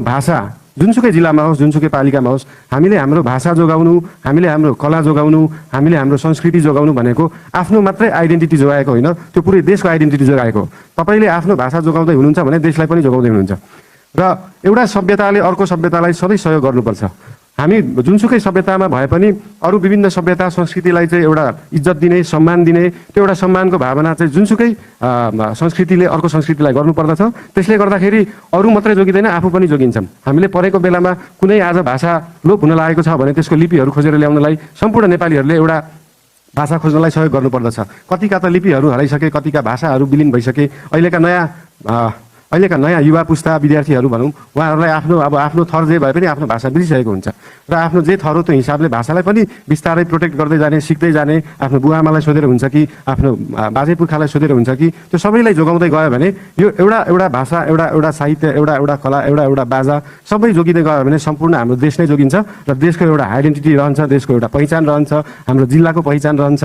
भाषा जुनसुकै जिल्लामा होस् जुनसुकै पालिकामा होस् हामीले हाम्रो भाषा जोगाउनु, हामीले हाम्रो कला जोगाउनु, हामीले हाम्रो संस्कृति जोगाउनु भनेको आफ्नो मात्रै आइडेन्टिटी जोगाएको होइन, त्यो पुरै देशको आइडेन्टिटी जोगाएको हो। तपाईले आफ्नो भाषा जोगाउँदै हुनुहुन्छ भने देशलाई पनि जोगाउँदै हुनुहुन्छ र एउटा सभ्यताले अर्को सभ्यतालाई सधैँ सहयोग गर्नुपर्छ। हामी जुनसुकै सभ्यतामा भए पनि अरू विभिन्न सभ्यता संस्कृतिलाई चाहिँ एउटा इज्जत दिने, सम्मान दिने, त्यो एउटा सम्मानको भावना चाहिँ जुनसुकै संस्कृतिले अर्को संस्कृतिलाई गर्नुपर्दछ। त्यसले गर्दाखेरि अरू मात्रै जोगिँदैन, आफू पनि जोगिन्छन्। हामीले परेको बेलामा कुनै आज भाषा लोप हुन लागेको छ भने त्यसको लिपिहरू खोजेर ल्याउनलाई सम्पूर्ण नेपालीहरूले एउटा भाषा खोज्नलाई सहयोग गर्नुपर्दछ। कतिका त लिपिहरू हराइसके, कतिका भाषाहरू विलीन भइसके। अहिलेका नयाँ युवा पुस्ता विद्यार्थीहरू भनौँ, उहाँहरूलाई आफ्नो थर जे भए पनि आफ्नो भाषा बिर्सिसकेको हुन्छ र आफ्नो जे थर हो त्यो हिसाबले भाषालाई पनि बिस्तारै प्रोटेक्ट गर्दै जाने, सिक्दै जाने, आफ्नो बुवाआमालाई सोधेर हुन्छ कि आफ्नो बाजे पुर्खालाई सोधेर हुन्छ कि त्यो सबैलाई जोगाउँदै गयो भने यो एउटा भाषा, एउटा साहित्य, एउटा कला, एउटा बाजा सबै जोगिँदै गयो भने सम्पूर्ण हाम्रो देश नै जोगिन्छ र देशको एउटा आइडेन्टिटी रहन्छ, देशको एउटा पहिचान रहन्छ, हाम्रो जिल्लाको पहिचान रहन्छ।